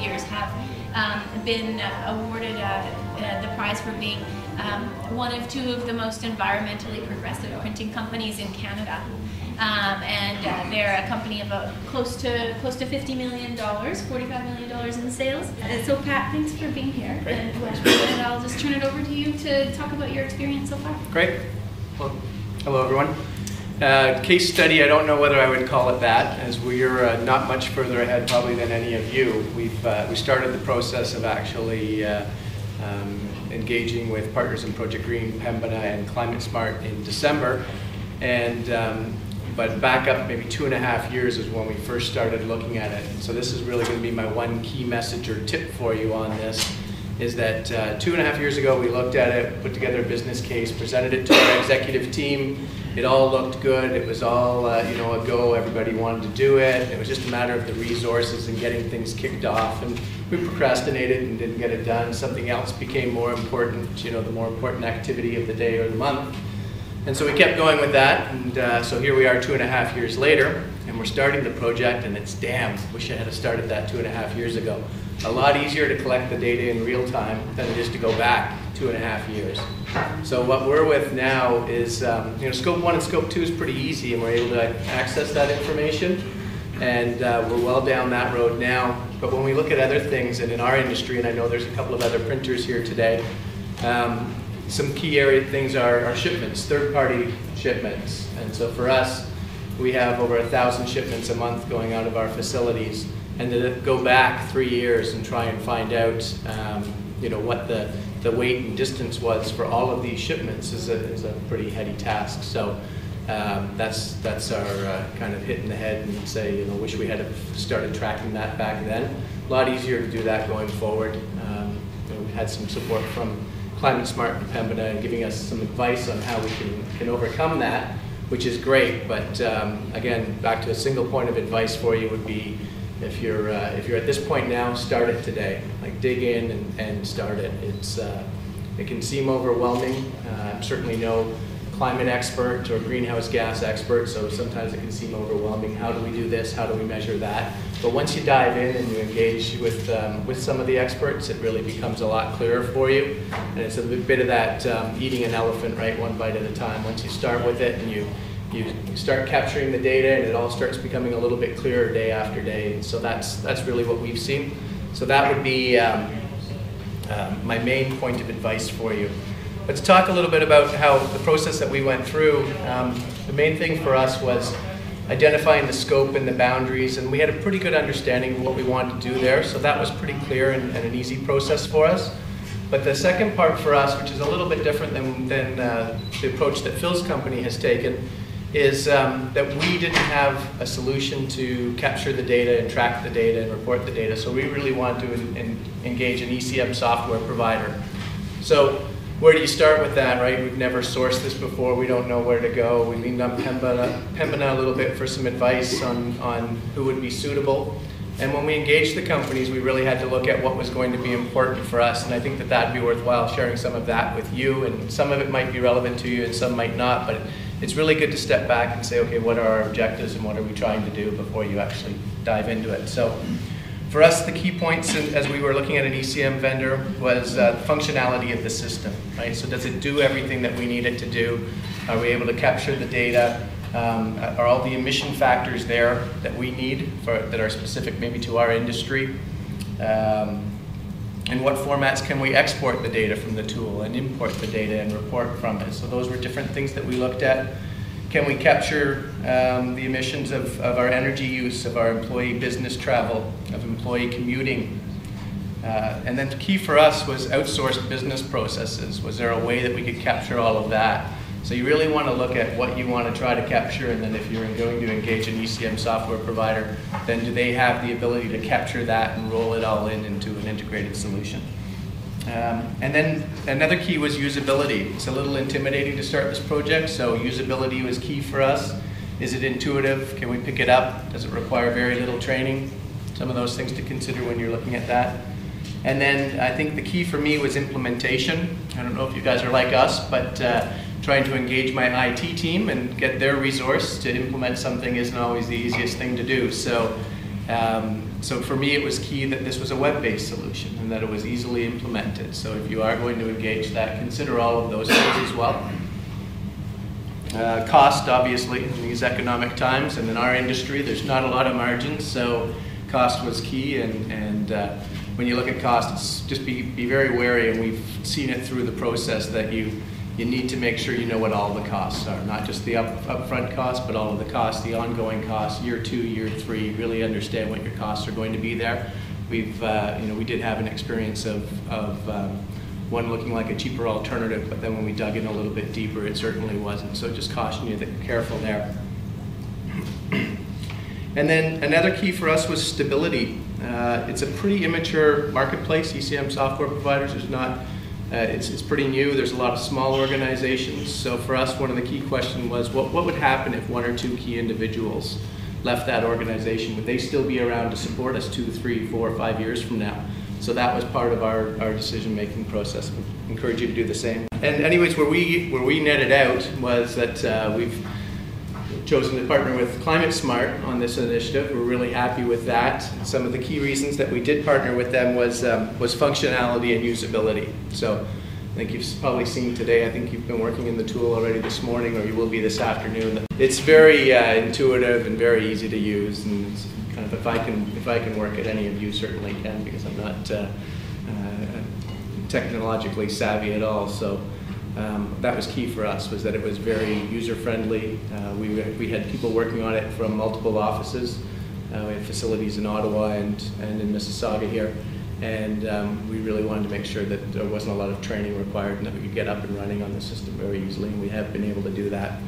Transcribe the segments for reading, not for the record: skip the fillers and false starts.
years have been awarded the prize for being one of two of the most environmentally progressive printing companies in Canada. They're a company of close to $50 million, $45 million in sales. So Pat, thanks for being here. And I'll just turn it over to you to talk about your experience so far. Great. Well, hello everyone. Case study, I don't know whether I would call it that, as we're not much further ahead probably than any of you. We started the process of actually engaging with partners in Project Green, Pembina, and Climate Smart in December. But back up maybe 2.5 years is when we first started looking at it. And so this is really going to be my one key message or tip for you on this, is that 2.5 years ago we looked at it, put together a business case, presented it to our executive team. It all looked good. It was all a go. Everybody wanted to do it. It was just a matter of the resources and getting things kicked off. And we procrastinated and didn't get it done. Something else became more important, the more important activity of the day or the month. And so we kept going with that, and so here we are 2.5 years later, and we're starting the project, and it's wish I had started that 2.5 years ago. A lot easier to collect the data in real time than it is to go back 2.5 years. So what we're with now is, Scope 1 and Scope 2 is pretty easy, and we're able to access that information, and we're well down that road now. But when we look at other things, and in our industry, and I know there's a couple of other printers here today, some key area things are shipments, third-party shipments. And so for us, we have over 1,000 shipments a month going out of our facilities. And to go back 3 years and try and find out, what the weight and distance was for all of these shipments is a pretty heady task. So that's our kind of hit in the head and say, wish we had started tracking that back then. A lot easier to do that going forward. We had some support from Climate Smart and Pembina and giving us some advice on how we can overcome that, which is great. But again, back to a single point of advice for you would be, if you're at this point now, start it today. Like dig in and start it. It can seem overwhelming. I'm certainly no climate expert or greenhouse gas expert, so sometimes it can seem overwhelming. How do we do this? How do we measure that? But once you dive in and you engage with some of the experts, it really becomes a lot clearer for you. And it's a bit of that eating an elephant, right, one bite at a time. Once you start with it and you start capturing the data, and it all starts becoming a little bit clearer day after day. And so that's really what we've seen. So that would be my main point of advice for you. But to talk a little bit about how the process that we went through, the main thing for us was identifying the scope and the boundaries, and we had a pretty good understanding of what we wanted to do there, so that was pretty clear and an easy process for us. But the second part for us, which is a little bit different than the approach that Phil's company has taken, is that we didn't have a solution to capture the data and track the data and report the data, so we really wanted to engage an ECM software provider. So where do you start with that, right? We've never sourced this before. We don't know where to go. We leaned on Pembina a little bit for some advice on who would be suitable. And when we engaged the companies, we really had to look at what was going to be important for us. And I think that that'd be worthwhile sharing some of that with you. And some of it might be relevant to you and some might not. But it's really good to step back and say, okay, what are our objectives and what are we trying to do before you actually dive into it? So for us, the key points as we were looking at an ECM vendor was the functionality of the system, right? So does it do everything that we need it to do? Are we able to capture the data? Are all the emission factors there that we need that are specific maybe to our industry? And what formats can we export the data from the tool and import the data and report from it? So those were different things that we looked at. Can we capture the emissions of our energy use, of our employee business travel, of employee commuting? And then the key for us was outsourced business processes. Was there a way that we could capture all of that? So you really want to look at what you want to try to capture, and then if you're going to engage an ECM software provider, then do they have the ability to capture that and roll it all into an integrated solution? And then another key was usability. It's a little intimidating to start this project, so usability was key for us. Is it intuitive? Can we pick it up? Does it require very little training? Some of those things to consider when you're looking at that. And then I think the key for me was implementation. I don't know if you guys are like us, but trying to engage my IT team and get their resource to implement something isn't always the easiest thing to do. So So for me, it was key that this was a web-based solution and that it was easily implemented. So if you are going to engage that, consider all of those things as well. Cost, obviously, in these economic times, and in our industry, there's not a lot of margins, so cost was key. And when you look at cost, it's just be very wary, and we've seen it through the process that you need to make sure you know what all the costs are, not just the upfront costs, but all of the costs, the ongoing costs, year 2, year 3, really understand what your costs are going to be there. We've, we did have an experience of one looking like a cheaper alternative, but then when we dug in a little bit deeper, it certainly wasn't. So just caution you that you're careful there. And then another key for us was stability. It's a pretty immature marketplace. ECM software providers is not. It's pretty new. There's a lot of small organizations. So for us, one of the key questions was, what would happen if 1 or 2 key individuals left that organization? Would they still be around to support us 2, 3, 4, 5 years from now? So that was part of our decision-making process. We encourage you to do the same. And anyways, where we netted out was that we've chosen to partner with Climate Smart on this initiative. We're really happy with that. Some of the key reasons that we did partner with them was functionality and usability. So I think you've probably seen today, I think you've been working in the tool already this morning, or you will be this afternoon. It's very intuitive and very easy to use, and it's kind of, if I can work it, any of you certainly can, because I'm not technologically savvy at all. So that was key for us, was that it was very user-friendly. We had people working on it from multiple offices. We had facilities in Ottawa and in Mississauga here. And we really wanted to make sure that there wasn't a lot of training required and that we could get up and running on the system very easily, and we have been able to do that.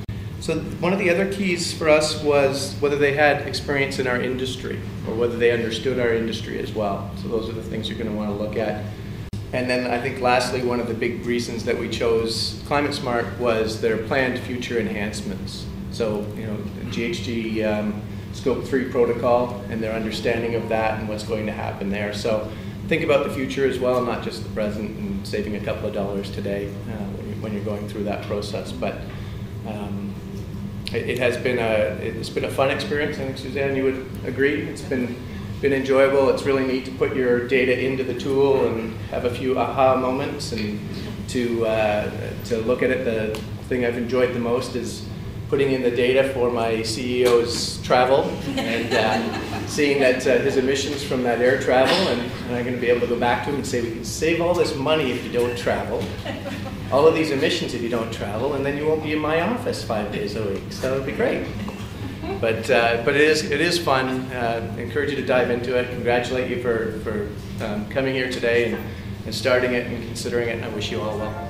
So one of the other keys for us was whether they had experience in our industry or whether they understood our industry as well. So those are the things you're going to want to look at. And then I think lastly, one of the big reasons that we chose Climate Smart was their planned future enhancements. So, GHG Scope 3 protocol and their understanding of that and what's going to happen there. So think about the future as well, not just the present, and saving a couple of dollars today when you're going through that process. But it's been a fun experience. I think, Suzanne, you would agree. It's been enjoyable. It's really neat to put your data into the tool and have a few aha moments, and to look at it. The thing I've enjoyed the most is putting in the data for my CEO's travel and seeing that his emissions from that air travel, and I'm going to be able to go back to him and say, we can save all this money if you don't travel, all of these emissions if you don't travel, and then you won't be in my office 5 days a week. So it'd be great. But it is fun. Encourage you to dive into it. Congratulate you for coming here today and starting it and considering it. And I wish you all well.